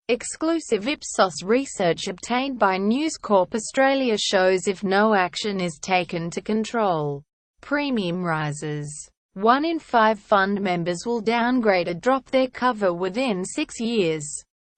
Exclusive Ipsos research obtained by News Corp Australia shows if no action is taken to control premium rises, 1 in 5 fund members will downgrade or drop their cover within 6 years.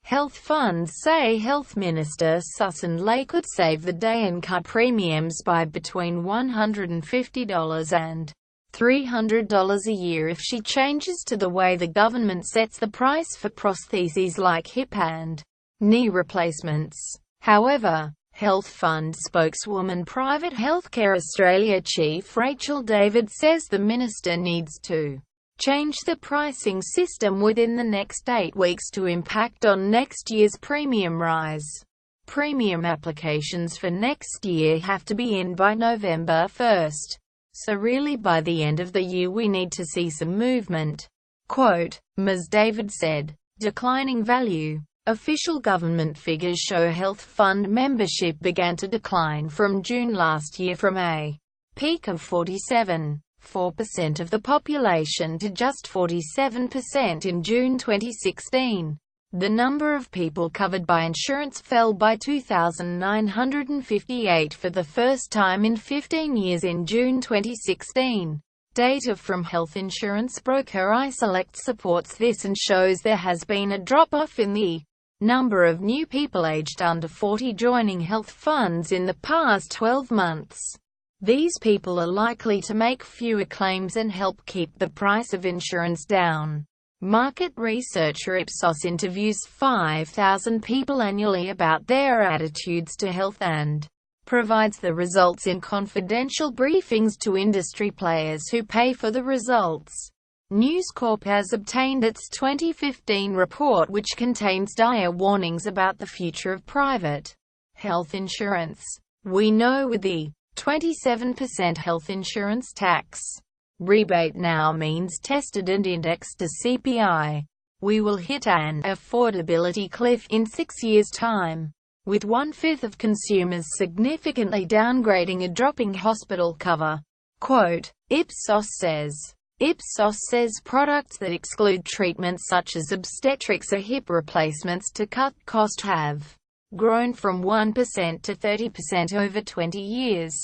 Health funds say Health Minister Sussan Ley could save the day and cut premiums by between $150 and $300 a year if she changes to the way the government sets the price for prostheses like hip and knee replacements. However, Health Fund spokeswoman Private Healthcare Australia Chief Rachel David says the minister needs to change the pricing system within the next 8 weeks to impact on next year's premium rise. Premium applications for next year have to be in by November 1. So really by the end of the year we need to see some movement. Quote, Ms. David said, declining value. Official government figures show health fund membership began to decline from June last year from a peak of 47.4% of the population to just 47% in June 2016. The number of people covered by insurance fell by 2,958 for the first time in 15 years in June 2016. Data from health insurance broker iSelect supports this and shows there has been a drop-off in the number of new people aged under 40 joining health funds in the past 12 months. These people are likely to make fewer claims and help keep the price of insurance down. Market researcher Ipsos interviews 5,000 people annually about their attitudes to health and provides the results in confidential briefings to industry players who pay for the results. News Corp has obtained its 2015 report which contains dire warnings about the future of private health insurance. We know with the 27% health insurance tax rebate now means tested and indexed to CPI, we will hit an affordability cliff in 6 years' time, with 1/5 of consumers significantly downgrading or dropping hospital cover. Quote, Ipsos says products that exclude treatments such as obstetrics or hip replacements to cut cost have grown from 1% to 30% over 20 years.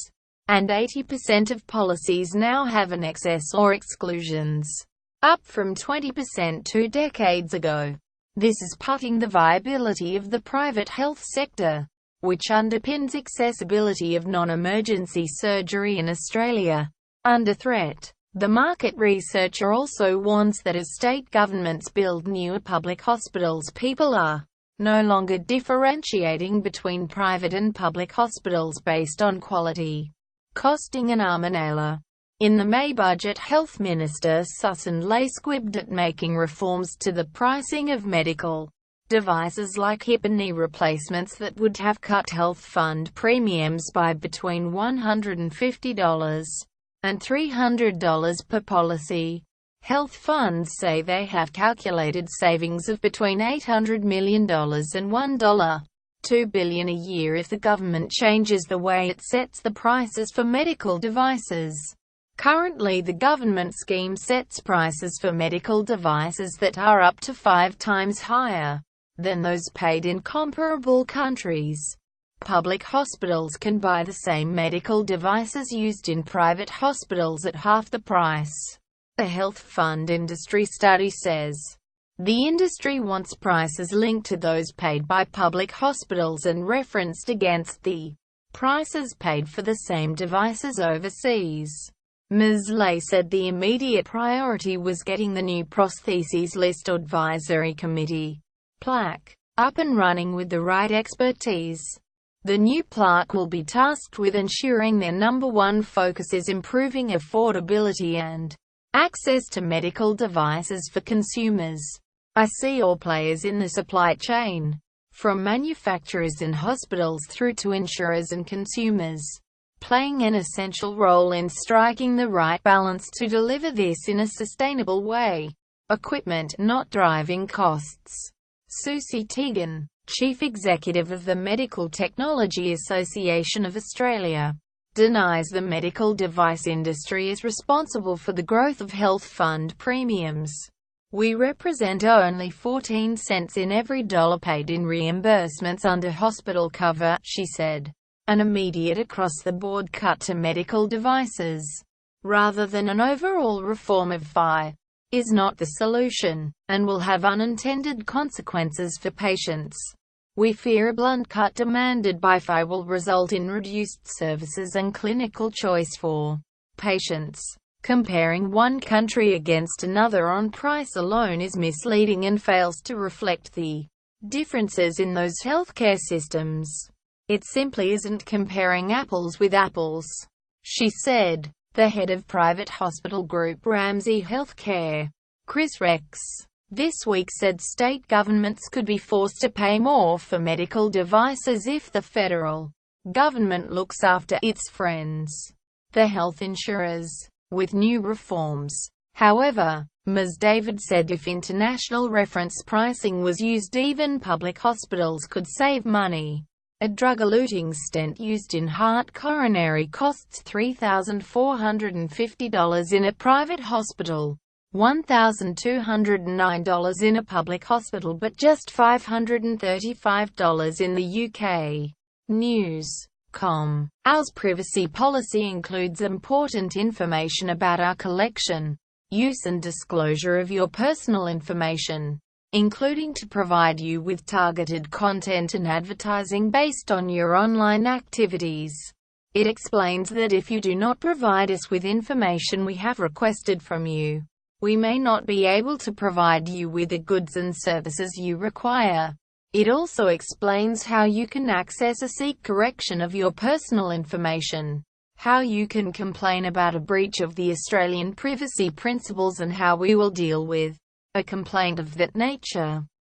And 80% of policies now have an excess or exclusions, up from 20% 2 decades ago. This is putting the viability of the private health sector, which underpins accessibility of non-emergency surgery in Australia, under threat. The market researcher also warns that as state governments build newer public hospitals, people are no longer differentiating between private and public hospitals based on quality, costing and arm and ailer. In the May budget, Health Minister Sussan Ley squibbed at making reforms to the pricing of medical devices like hip and knee replacements that would have cut health fund premiums by between $150 and $300 per policy. Health funds say they have calculated savings of between $800 million and $1.2 billion a year if the government changes the way it sets the prices for medical devices. Currently, the government scheme sets prices for medical devices that are up to 5 times higher than those paid in comparable countries. Public hospitals can buy the same medical devices used in private hospitals at half the price. The health fund industry study says the industry wants prices linked to those paid by public hospitals and referenced against the prices paid for the same devices overseas. Ms. Ley said the immediate priority was getting the new Prostheses List Advisory Committee (PLAC) up and running with the right expertise. The new PLAC will be tasked with ensuring their number one focus is improving affordability and access to medical devices for consumers. I see all players in the supply chain, from manufacturers and hospitals through to insurers and consumers, playing an essential role in striking the right balance to deliver this in a sustainable way. Equipment, not driving costs. Susie Teigen, Chief Executive of the Medical Technology Association of Australia, denies the medical device industry is responsible for the growth of health fund premiums. We represent only 14 cents in every dollar paid in reimbursements under hospital cover, she said. An immediate across-the-board cut to medical devices, rather than an overall reform of FI, is not the solution, and will have unintended consequences for patients. We fear a blunt cut demanded by FI will result in reduced services and clinical choice for patients. Comparing one country against another on price alone is misleading and fails to reflect the differences in those healthcare systems. It simply isn't comparing apples with apples, she said. The head of private hospital group Ramsay Health Care, Chris Rex, this week said state governments could be forced to pay more for medical devices if the federal government looks after its friends, the health insurers, with new reforms. However, Ms. David said if international reference pricing was used, even public hospitals could save money. A drug-eluting stent used in heart coronary costs $3,450 in a private hospital, $1,209 in a public hospital, but just $535 in the UK. News.com. Our privacy policy includes important information about our collection, use and disclosure of your personal information, including to provide you with targeted content and advertising based on your online activities. It explains that if you do not provide us with information we have requested from you, we may not be able to provide you with the goods and services you require. It also explains how you can access or seek correction of your personal information, how you can complain about a breach of the Australian privacy principles, and how we will deal with a complaint of that nature.